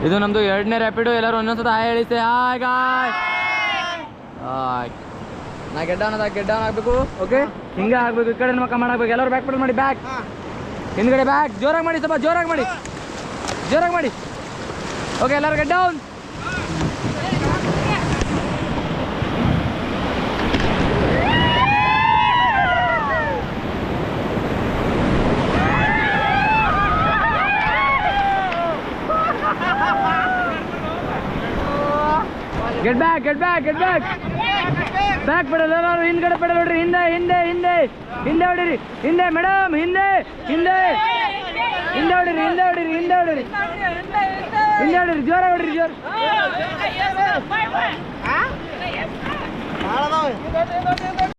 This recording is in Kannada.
ಇದು ನಮ್ಮದು 2ನೇ ರ್ಯಾಪಿಡು. ಎಲ್ಲರೂ ಒಂದೊಂದ್ಸತ ಹಾಯ್ ಹೇಳಿತೆ. ಹಾಯ್ ಗಾಯ್. ನಾ ಗೆಡ್ ಡೌನ್ ಆಗಬೇಕು. ಓಕೆ, ಹಿಂಗೆ ಆಗಬೇಕು. ಈ ಕಡೆ ಮಕ್ಕ ಮಾಡಬೇಕು. ಎಲ್ಲರೂ ಬ್ಯಾಕ್ ಪೆಡಲ್ ಮಾಡಿ. ಬ್ಯಾಕ್ ಹಿಂದ್ಗಡೆ ಬ್ಯಾಕ್ ಜೋರಾಗಿ ಮಾಡಿ. ಸ್ವಲ್ಪ ಜೋರಾಗಿ ಮಾಡಿ. ಓಕೆ, ಎಲ್ಲರೂ get down. Get back. Back pedal. ಎಲ್ಲರೂ ಹಿಂದ್ಗಡೆ ಪೆಡಲ್ ಹೊಡ್ರಿ. ಹಿಂದೆ ಹೊಡಿರಿ. ಹಿಂದೆ ಮೇಡಮ್, ಹಿಂದೆ ಹೊಡಿರಿ. ಜೋರಾಗಿ ಹೊಡಿರಿ.